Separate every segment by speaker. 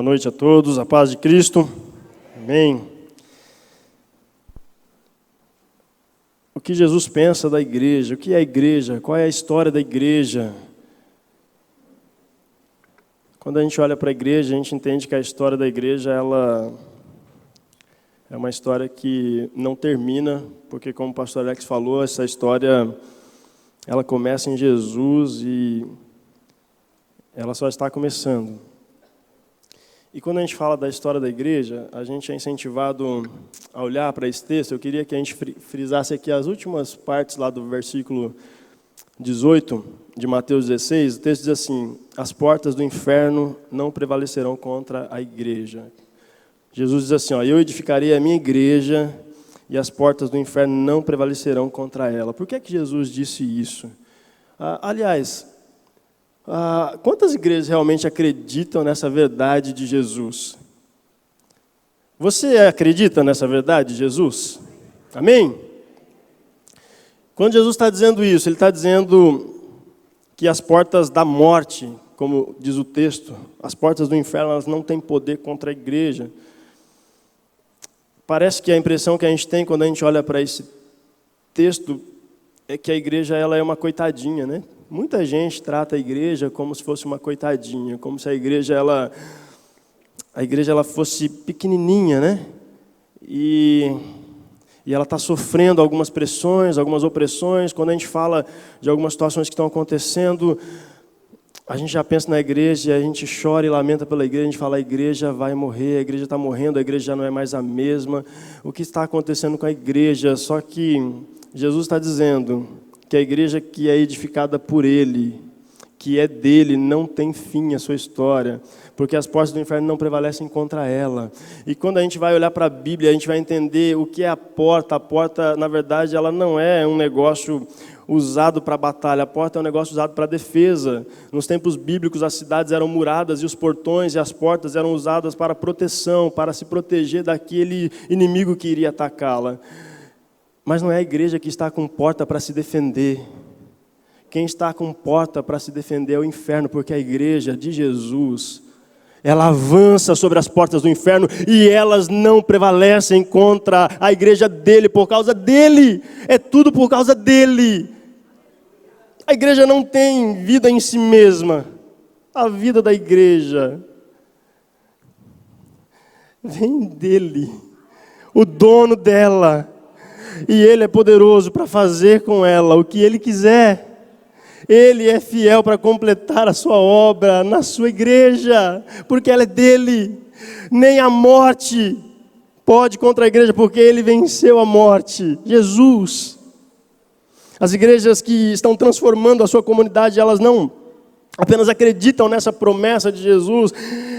Speaker 1: noite a todos, a paz de Cristo. Amém. O que Jesus pensa da igreja? O que é a igreja? Qual é a história da igreja? Quando a gente olha para a igreja, a gente entende que a história da igreja ela é uma história que não termina, porque como o pastor Alex falou, essa história ela começa em Jesus e ela só está começando. E quando a gente fala da história da igreja, a gente é incentivado a olhar para esse texto. Eu queria que a gente frisasse aqui as últimas partes lá do versículo 18 de Mateus 16. O texto diz assim: as portas do inferno não prevalecerão contra a igreja. Jesus diz assim, eu edificarei a minha igreja e as portas do inferno não prevalecerão contra ela. Por que é que Jesus disse isso? Quantas igrejas realmente acreditam nessa verdade de Jesus? Você acredita nessa verdade de Jesus? Amém? Quando Jesus está dizendo isso, Ele está dizendo que as portas da morte, como diz o texto, as portas do inferno, elas não têm poder contra a igreja. Parece que a impressão que a gente tem quando a gente olha para esse texto é que a igreja ela é uma coitadinha, né? Muita gente trata a igreja como se fosse uma coitadinha, como se a igreja ela fosse pequenininha, né? E ela está sofrendo algumas pressões, algumas opressões. Quando a gente fala de algumas situações que estão acontecendo, a gente já pensa na igreja, a gente chora e lamenta pela igreja, a gente fala, a igreja vai morrer, a igreja está morrendo, a igreja já não é mais a mesma. O que está acontecendo com a igreja? Só que Jesus está dizendo que a igreja que é edificada por Ele, que é dele, não tem fim a sua história, porque as portas do inferno não prevalecem contra ela. E quando a gente vai olhar para a Bíblia, a gente vai entender o que é a porta. A porta, na verdade, ela não é um negócio usado para batalha, a porta é um negócio usado para defesa. Nos tempos bíblicos, as cidades eram muradas e os portões e as portas eram usadas para proteção, para se proteger daquele inimigo que iria atacá-la. Mas não é a igreja que está com porta para se defender. Quem está com porta para se defender é o inferno, porque a igreja de Jesus, ela avança sobre as portas do inferno e elas não prevalecem contra a igreja dele, por causa dele. É tudo por causa dele. A igreja não tem vida em si mesma. A vida da igreja vem dele, o dono dela. E Ele é poderoso para fazer com ela o que Ele quiser. Ele é fiel para completar a sua obra na sua igreja, porque ela é dele. Nem a morte pode contra a igreja, porque Ele venceu a morte. Jesus. As igrejas que estão transformando a sua comunidade, elas não apenas acreditam nessa promessa de Jesus.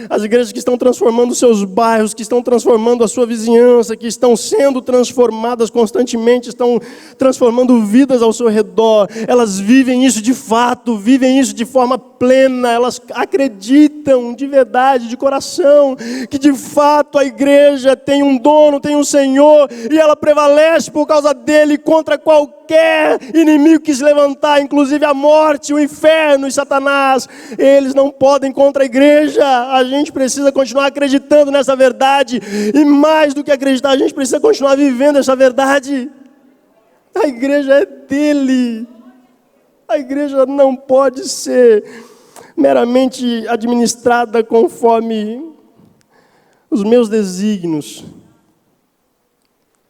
Speaker 1: As igrejas que estão transformando os seus bairros, que estão transformando a sua vizinhança, que estão sendo transformadas constantemente, estão transformando vidas ao seu redor. Elas vivem isso de fato, vivem isso de forma plena. Elas acreditam de verdade, de coração, que de fato a igreja tem um dono, tem um Senhor, e ela prevalece por causa dele contra qualquer inimigo que se levantar, inclusive a morte, o inferno e Satanás. Eles não podem contra a igreja. A gente precisa continuar acreditando nessa verdade, e mais do que acreditar, a gente precisa continuar vivendo essa verdade. A igreja é dele. A igreja não pode ser meramente administrada conforme os meus desígnios.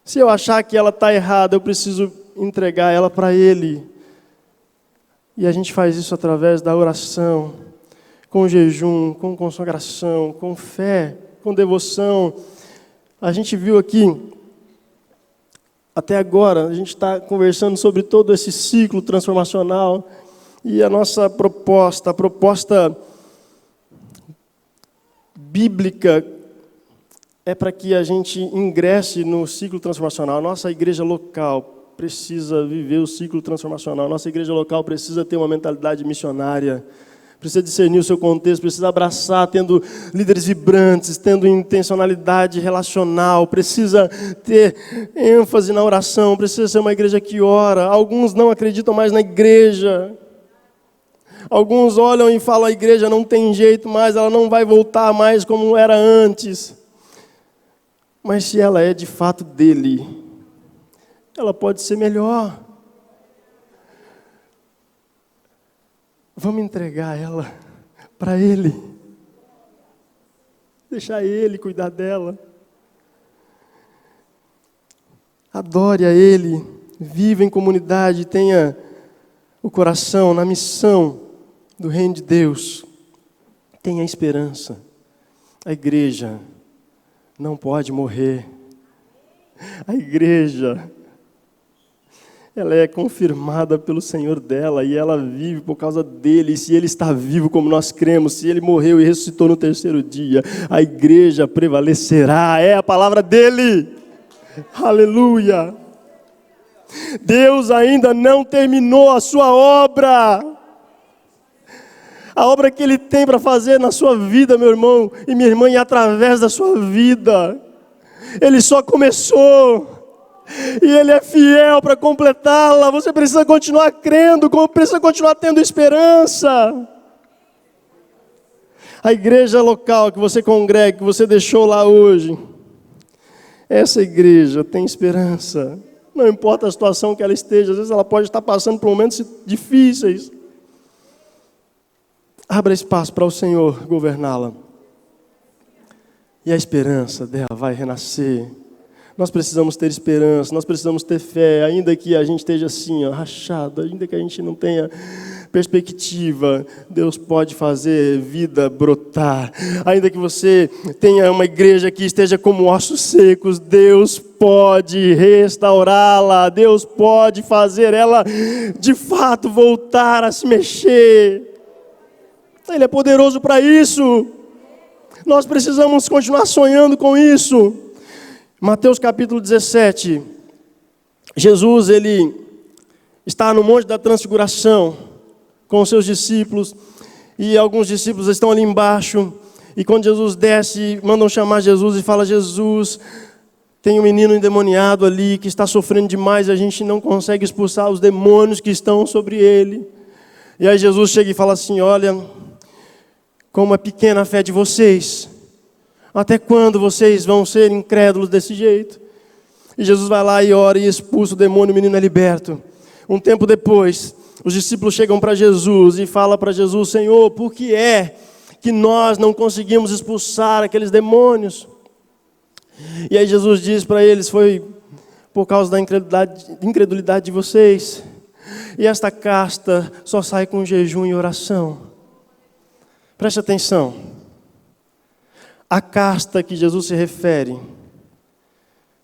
Speaker 1: Se eu achar que ela está errada, eu preciso entregar ela para Ele. E a gente faz isso através da oração, com jejum, com consagração, com fé, com devoção. A gente viu aqui, até agora, a gente está conversando sobre todo esse ciclo transformacional. E a nossa proposta, a proposta bíblica, é para que a gente ingresse no ciclo transformacional. A nossa igreja local precisa viver o ciclo transformacional. A nossa igreja local precisa ter uma mentalidade missionária, precisa discernir o seu contexto, precisa abraçar, tendo líderes vibrantes, tendo intencionalidade relacional, precisa ter ênfase na oração, precisa ser uma igreja que ora. Alguns não acreditam mais na igreja. Alguns olham e falam, a igreja não tem jeito mais, ela não vai voltar mais como era antes. Mas se ela é de fato dele, ela pode ser melhor. Vamos entregar ela para ele. Deixar ele cuidar dela. Adore a ele. Viva em comunidade. Tenha o coração na missão do reino de Deus. Tenha esperança. A igreja não pode morrer. A igreja, ela é confirmada pelo Senhor dela e ela vive por causa dele. E se ele está vivo como nós cremos, se ele morreu e ressuscitou no terceiro dia, a igreja prevalecerá. É a palavra dele. Aleluia. Deus ainda não terminou a sua obra. A obra que ele tem para fazer na sua vida, meu irmão e minha irmã, e através da sua vida. Ele só começou. E ele é fiel para completá-la. Você precisa continuar crendo, precisa continuar tendo esperança. A igreja local que você congrega, que você deixou lá hoje, essa igreja tem esperança. Não importa a situação que ela esteja, às vezes ela pode estar passando por momentos difíceis. Abra espaço para o Senhor governá-la. E a esperança dela vai renascer. Nós precisamos ter esperança, nós precisamos ter fé, ainda que a gente esteja assim, rachado, ainda que a gente não tenha perspectiva, Deus pode fazer vida brotar. Ainda que você tenha uma igreja que esteja como ossos secos, Deus pode restaurá-la, Deus pode fazer ela de fato voltar a se mexer. Ele é poderoso para isso. Nós precisamos continuar sonhando com isso. Mateus capítulo 17. Jesus, ele está no Monte da Transfiguração com os seus discípulos. E alguns discípulos estão ali embaixo. E quando Jesus desce, mandam chamar Jesus e fala, Jesus, tem um menino endemoniado ali que está sofrendo demais. A gente não consegue expulsar os demônios que estão sobre ele. E aí Jesus chega e fala assim, olha, como é pequena a fé de vocês. Até quando vocês vão ser incrédulos desse jeito? E Jesus vai lá e ora e expulsa o demônio, o menino é liberto. Um tempo depois, os discípulos chegam para Jesus e falam para Jesus, Senhor, por que é que nós não conseguimos expulsar aqueles demônios? E aí Jesus diz para eles, foi por causa da incredulidade de vocês. E esta casta só sai com jejum e oração. Preste atenção. A casta que Jesus se refere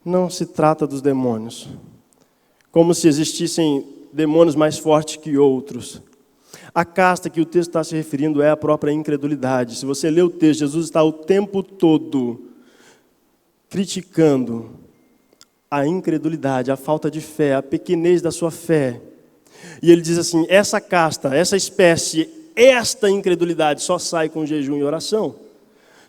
Speaker 1: não se trata dos demônios, como se existissem demônios mais fortes que outros. A casta que o texto está se referindo é a própria incredulidade. Se você ler o texto, Jesus está o tempo todo criticando a incredulidade, a falta de fé, a pequenez da sua fé. E ele diz assim, essa casta, essa espécie, esta incredulidade só sai com jejum e oração.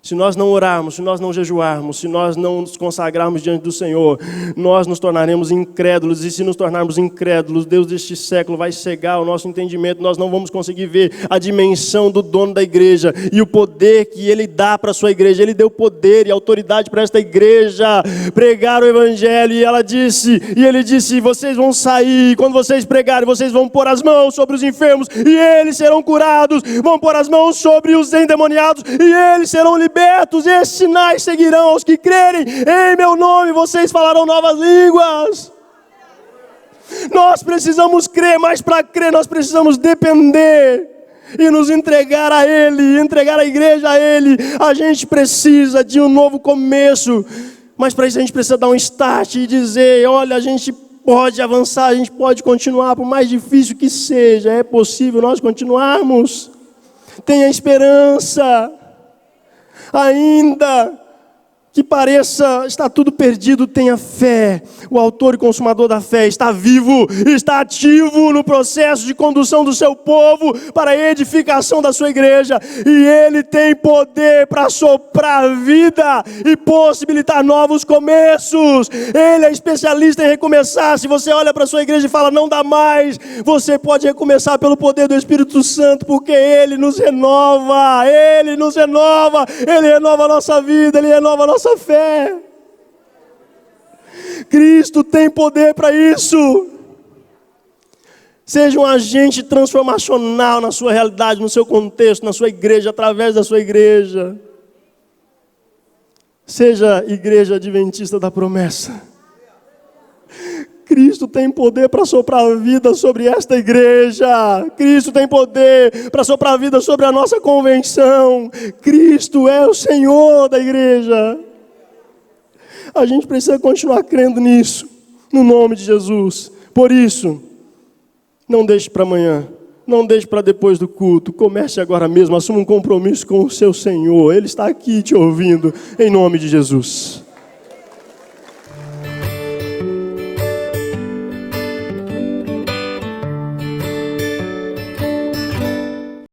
Speaker 1: Se nós não orarmos, se nós não jejuarmos, se nós não nos consagrarmos diante do Senhor, nós nos tornaremos incrédulos. E se nos tornarmos incrédulos, Deus deste século vai cegar o nosso entendimento. Nós não vamos conseguir ver a dimensão do dono da igreja e o poder que Ele dá para a sua igreja. Ele deu poder e autoridade para esta igreja pregar o evangelho. E Ele disse, vocês vão sair, e quando vocês pregarem, vocês vão pôr as mãos sobre os enfermos e eles serão curados. Vão pôr as mãos sobre os endemoniados e eles serão libertos. E esses sinais seguirão aos que crerem. Em meu nome vocês falarão novas línguas. Nós precisamos crer, mas para crer nós precisamos depender e nos entregar a Ele, entregar a igreja a Ele. A gente precisa de um novo começo, mas para isso a gente precisa dar um start e dizer, olha, a gente pode avançar, a gente pode continuar, por mais difícil que seja, é possível nós continuarmos. Tenha esperança. Ainda que pareça estar tudo perdido, tenha fé. O autor e consumador da fé está vivo, está ativo no processo de condução do seu povo para a edificação da sua igreja. E ele tem poder para soprar vida e possibilitar novos começos. Ele é especialista em recomeçar. Se você olha para a sua igreja e fala, não dá mais, você pode recomeçar pelo poder do Espírito Santo, porque ele nos renova, ele nos renova, ele renova a nossa vida, ele renova a nossa fé. Cristo tem poder para isso. Seja um agente transformacional na sua realidade, no seu contexto, na sua igreja, através da sua igreja. Seja igreja adventista da promessa. Cristo tem poder para soprar vida sobre esta igreja. Cristo tem poder para soprar vida sobre a nossa convenção. Cristo é o Senhor da igreja. A gente precisa continuar crendo nisso, no nome de Jesus. Por isso, não deixe para amanhã, não deixe para depois do culto. Comece agora mesmo, assuma um compromisso com o seu Senhor. Ele está aqui te ouvindo, em nome de Jesus.